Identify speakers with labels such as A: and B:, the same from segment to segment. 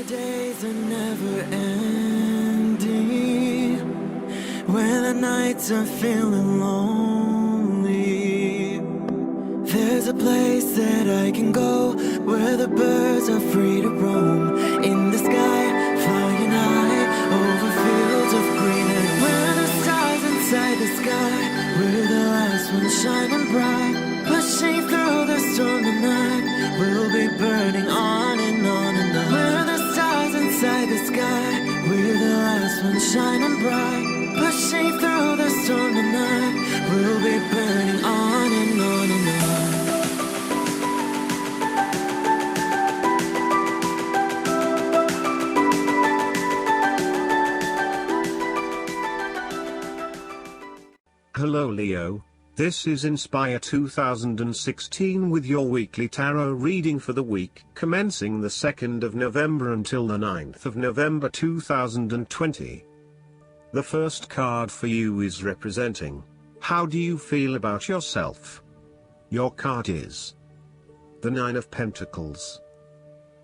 A: days are never ending, when the nights are feeling lonely. There's a place that I can go, where the birds are free to roam, in the sky, flying high, over fields of green. And where the stars inside the sky, we're the last ones shining bright, pushing through the storm tonight. We'll be burning on and on and on. We're the stars inside the sky, we're the last ones shining bright, pushing through the storm tonight. We'll be burning on and on and on.
B: Hello Leo, this is Inspire 2016 with your weekly tarot reading for the week commencing the 2nd of November until the 9th of November 2020. The first card for you is representing, how do you feel about yourself? Your card is the 9 of Pentacles.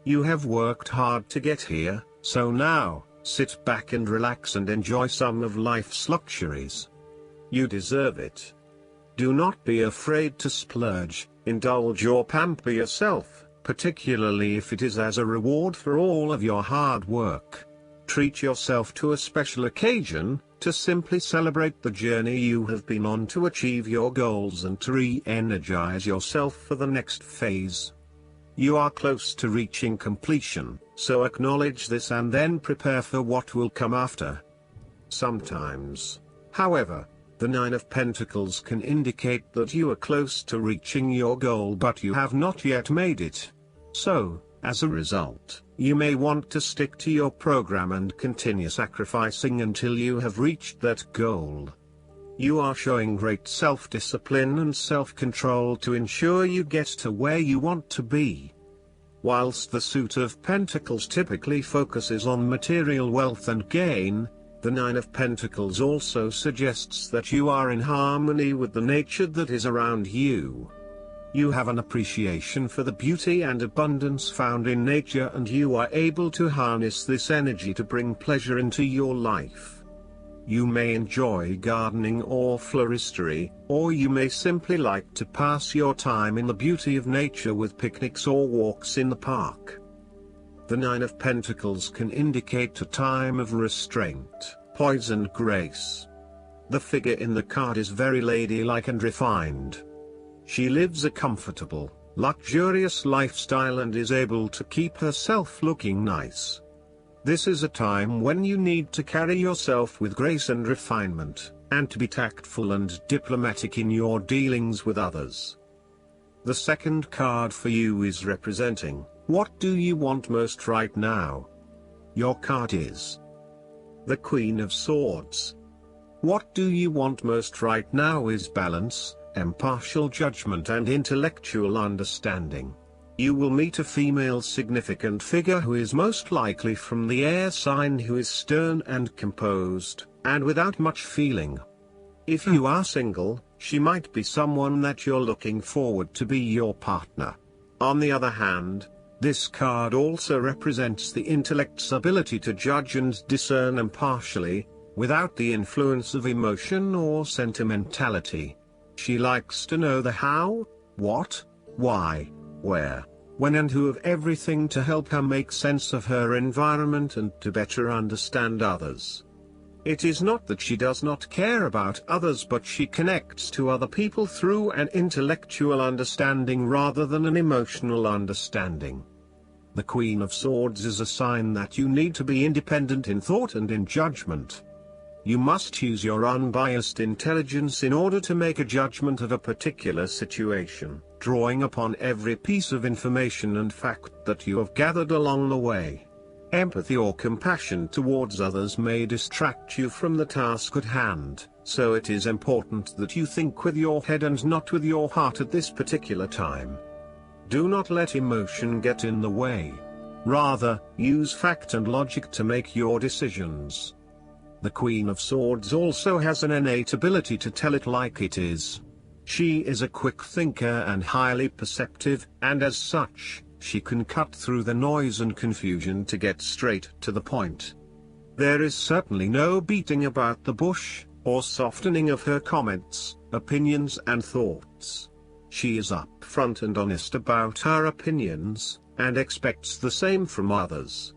B: You have worked hard to get here, so now, sit back and relax and enjoy some of life's luxuries. You deserve it. Do not be afraid to splurge, indulge or pamper yourself, particularly if it is as a reward for all of your hard work. Treat yourself to a special occasion, to simply celebrate the journey you have been on to achieve your goals and to re-energize yourself for the next phase. You are close to reaching completion, so acknowledge this and then prepare for what will come after. Sometimes, however, the 9 of Pentacles can indicate that you are close to reaching your goal but you have not yet made it. So, as a result, you may want to stick to your program and continue sacrificing until you have reached that goal. You are showing great self-discipline and self-control to ensure you get to where you want to be. Whilst the suit of Pentacles typically focuses on material wealth and gain, the 9 of Pentacles also suggests that you are in harmony with the nature that is around you. You have an appreciation for the beauty and abundance found in nature and you are able to harness this energy to bring pleasure into your life. You may enjoy gardening or floristery, or you may simply like to pass your time in the beauty of nature with picnics or walks in the park. The 9 of Pentacles can indicate a time of restraint, poise and grace. The figure in the card is very ladylike and refined. She lives a comfortable, luxurious lifestyle and is able to keep herself looking nice. This is a time when you need to carry yourself with grace and refinement, and to be tactful and diplomatic in your dealings with others. The second card for you is representing, what do you want most right now? Your card is the Queen of Swords. What do you want most right now is balance, impartial judgment and intellectual understanding. You will meet a female significant figure who is most likely from the air sign, who is stern and composed, and without much feeling. If you are single, she might be someone that you're looking forward to be your partner. On the other hand, this card also represents the intellect's ability to judge and discern impartially, without the influence of emotion or sentimentality. She likes to know the how, what, why, where, when and who of everything to help her make sense of her environment and to better understand others. It is not that she does not care about others, but she connects to other people through an intellectual understanding rather than an emotional understanding. The Queen of Swords is a sign that you need to be independent in thought and in judgment. You must use your unbiased intelligence in order to make a judgment of a particular situation, drawing upon every piece of information and fact that you have gathered along the way. Empathy or compassion towards others may distract you from the task at hand, so it is important that you think with your head and not with your heart at this particular time. Do not let emotion get in the way. Rather, use fact and logic to make your decisions. The Queen of Swords also has an innate ability to tell it like it is. She is a quick thinker and highly perceptive, and as such, She can cut through the noise and confusion to get straight to the point. There is certainly no beating about the bush, or softening of her comments, opinions and thoughts. She is upfront and honest about her opinions, and expects the same from others.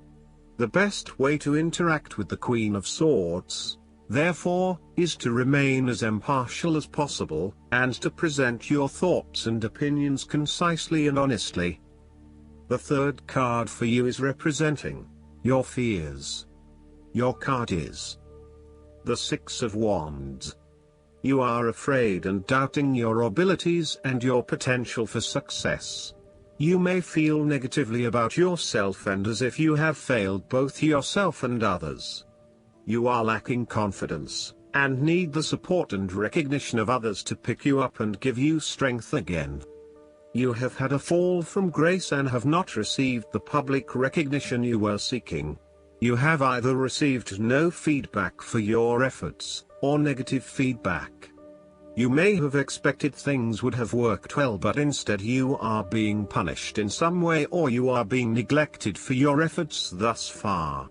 B: The best way to interact with the Queen of Swords, therefore, is to remain as impartial as possible, and to present your thoughts and opinions concisely and honestly. The third card for you is representing your fears. Your card is the Six of Wands. You are afraid and doubting your abilities and your potential for success. You may feel negatively about yourself and as if you have failed both yourself and others. You are lacking confidence, and need the support and recognition of others to pick you up and give you strength again. You have had a fall from grace and have not received the public recognition you were seeking. You have either received no feedback for your efforts, or negative feedback. You may have expected things would have worked well, but instead you are being punished in some way, or you are being neglected for your efforts thus far.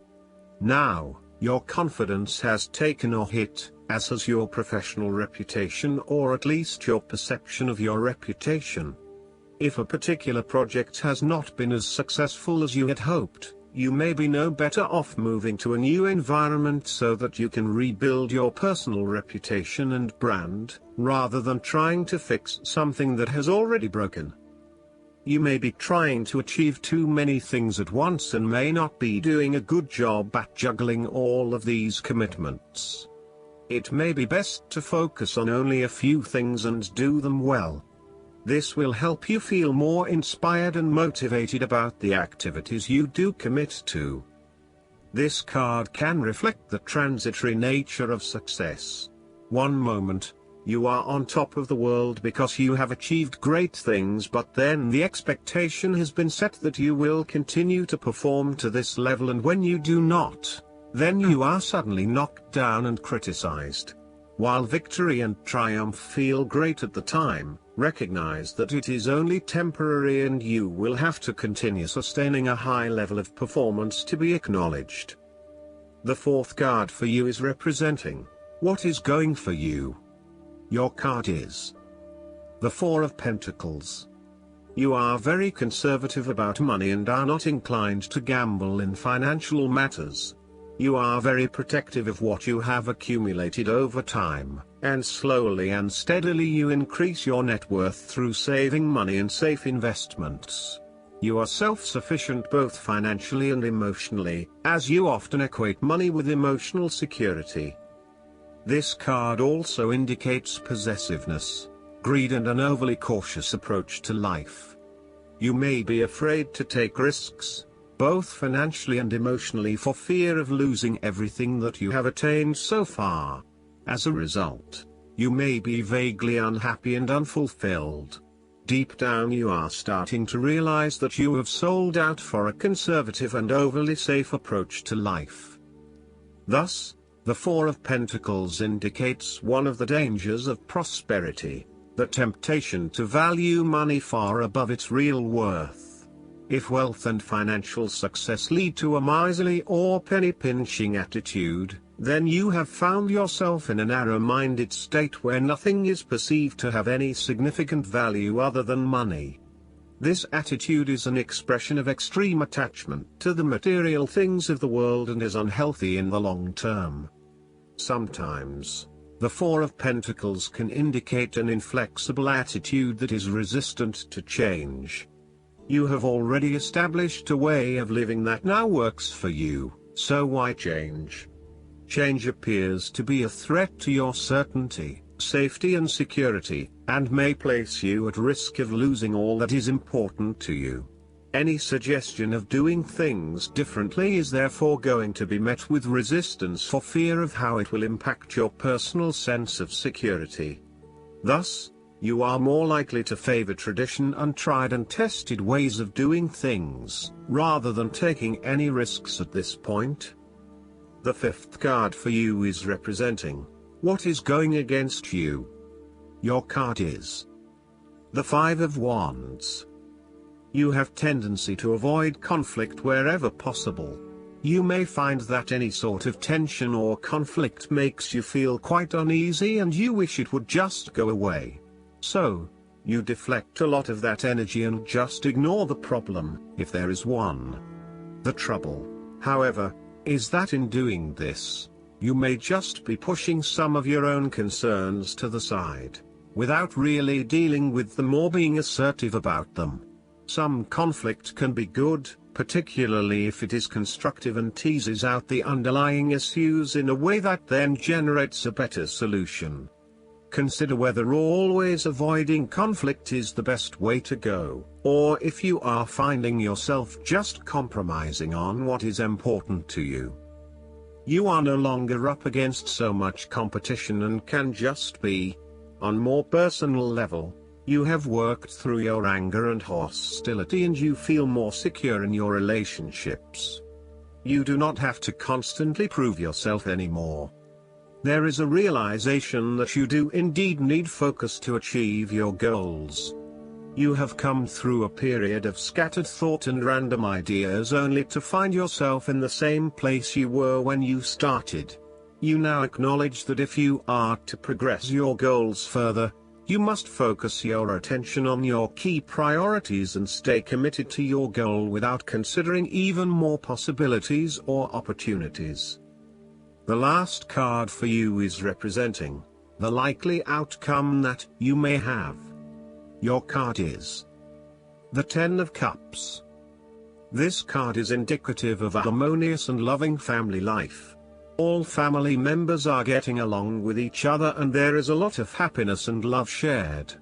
B: Now, your confidence has taken a hit, as has your professional reputation, or at least your perception of your reputation. If a particular project has not been as successful as you had hoped, you may be no better off moving to a new environment so that you can rebuild your personal reputation and brand, rather than trying to fix something that has already broken. You may be trying to achieve too many things at once and may not be doing a good job at juggling all of these commitments. It may be best to focus on only a few things and do them well. This will help you feel more inspired and motivated about the activities you do commit to. This card can reflect the transitory nature of success. One moment, you are on top of the world because you have achieved great things, but then the expectation has been set that you will continue to perform to this level, and when you do not, then you are suddenly knocked down and criticized. While victory and triumph feel great at the time, recognize that it is only temporary and you will have to continue sustaining a high level of performance to be acknowledged. The fourth card for you is representing what is going for you. Your card is the Four of Pentacles. You are very conservative about money and are not inclined to gamble in financial matters. You are very protective of what you have accumulated over time, and slowly and steadily you increase your net worth through saving money and safe investments. You are self-sufficient both financially and emotionally, as you often equate money with emotional security. This card also indicates possessiveness, greed and an overly cautious approach to life. You may be afraid to take risks, both financially and emotionally, for fear of losing everything that you have attained so far. As a result, you may be vaguely unhappy and unfulfilled. Deep down you are starting to realize that you have sold out for a conservative and overly safe approach to life. Thus, the Four of Pentacles indicates one of the dangers of prosperity, the temptation to value money far above its real worth. If wealth and financial success lead to a miserly or penny-pinching attitude, then you have found yourself in a narrow-minded state where nothing is perceived to have any significant value other than money. This attitude is an expression of extreme attachment to the material things of the world and is unhealthy in the long term. Sometimes, the Four of Pentacles can indicate an inflexible attitude that is resistant to change. You have already established a way of living that now works for you, so why change? Change appears to be a threat to your certainty, safety and security, and may place you at risk of losing all that is important to you. Any suggestion of doing things differently is therefore going to be met with resistance for fear of how it will impact your personal sense of security. Thus, you are more likely to favor tradition and tried and tested ways of doing things, rather than taking any risks at this point. The fifth card for you is representing what is going against you. Your card is the Five of Wands. You have tendency to avoid conflict wherever possible. You may find that any sort of tension or conflict makes you feel quite uneasy and you wish it would just go away. So, you deflect a lot of that energy and just ignore the problem, if there is one. The trouble, however, is that in doing this, you may just be pushing some of your own concerns to the side, without really dealing with them or being assertive about them. Some conflict can be good, particularly if it is constructive and teases out the underlying issues in a way that then generates a better solution. Consider whether always avoiding conflict is the best way to go, or if you are finding yourself just compromising on what is important to you. You are no longer up against so much competition and can just be. On more personal level, you have worked through your anger and hostility and you feel more secure in your relationships. You do not have to constantly prove yourself anymore. There is a realization that you do indeed need focus to achieve your goals. You have come through a period of scattered thought and random ideas only to find yourself in the same place you were when you started. You now acknowledge that if you are to progress your goals further, you must focus your attention on your key priorities and stay committed to your goal without considering even more possibilities or opportunities. The last card for you is representing the likely outcome that you may have. Your card is the Ten of Cups. This card is indicative of a harmonious and loving family life. All family members are getting along with each other and there is a lot of happiness and love shared.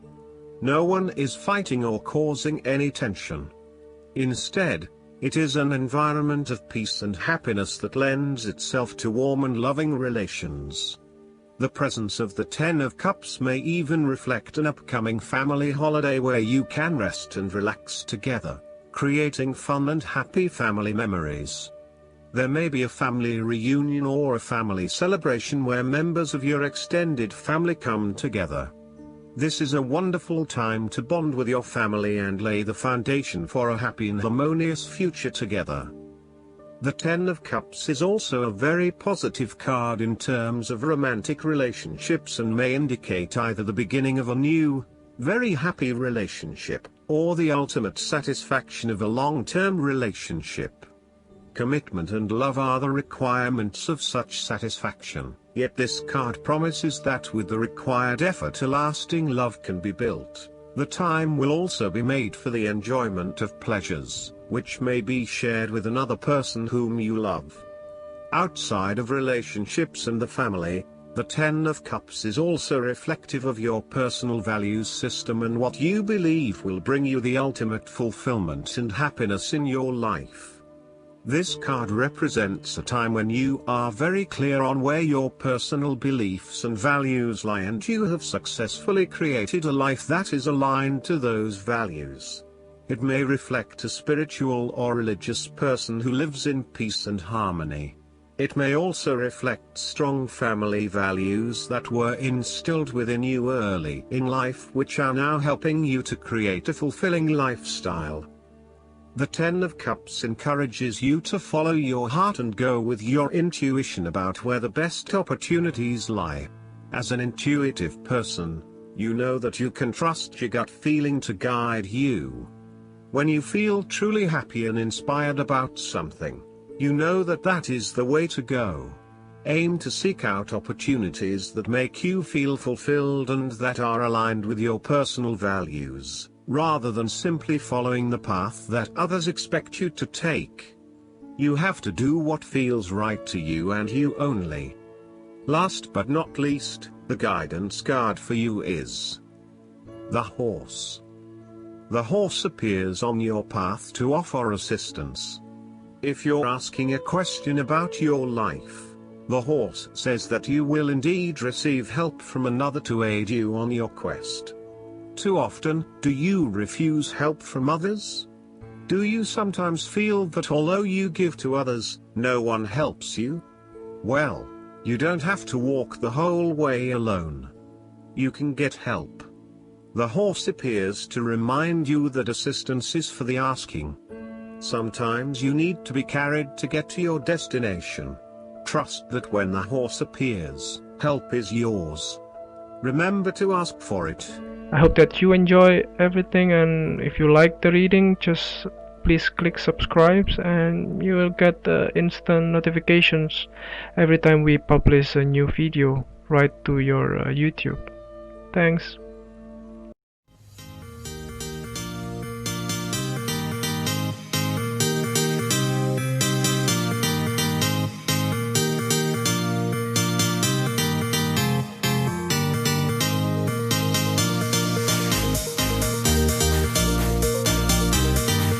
B: No one is fighting or causing any tension. Instead, it is an environment of peace and happiness that lends itself to warm and loving relations. The presence of the Ten of Cups may even reflect an upcoming family holiday where you can rest and relax together, creating fun and happy family memories. There may be a family reunion or a family celebration where members of your extended family come together. This is a wonderful time to bond with your family and lay the foundation for a happy and harmonious future together. The Ten of Cups is also a very positive card in terms of romantic relationships and may indicate either the beginning of a new, very happy relationship, or the ultimate satisfaction of a long-term relationship. Commitment and love are the requirements of such satisfaction, yet this card promises that with the required effort a lasting love can be built. The time will also be made for the enjoyment of pleasures, which may be shared with another person whom you love. Outside of relationships and the family, the Ten of Cups is also reflective of your personal values system and what you believe will bring you the ultimate fulfillment and happiness in your life. This card represents a time when you are very clear on where your personal beliefs and values lie and you have successfully created a life that is aligned to those values. It may reflect a spiritual or religious person who lives in peace and harmony. It may also reflect strong family values that were instilled within you early in life which are now helping you to create a fulfilling lifestyle. The Ten of Cups encourages you to follow your heart and go with your intuition about where the best opportunities lie. As an intuitive person, you know that you can trust your gut feeling to guide you. When you feel truly happy and inspired about something, you know that that is the way to go. Aim to seek out opportunities that make you feel fulfilled and that are aligned with your personal values, rather than simply following the path that others expect you to take. You have to do what feels right to you and you only. Last but not least, the guidance card for you is the Horse. The horse appears on your path to offer assistance. If you're asking a question about your life, the horse says that you will indeed receive help from another to aid you on your quest. Too often, do you refuse help from others? Do you sometimes feel that although you give to others, no one helps you? Well, you don't have to walk the whole way alone. You can get help. The horse appears to remind you that assistance is for the asking. Sometimes you need to be carried to get to your destination. Trust that when the horse appears, help is yours. Remember to ask for it.
C: I hope that you enjoy everything, and if you like the reading, just please click subscribe and you will get instant notifications every time we publish a new video right to your YouTube. Thanks.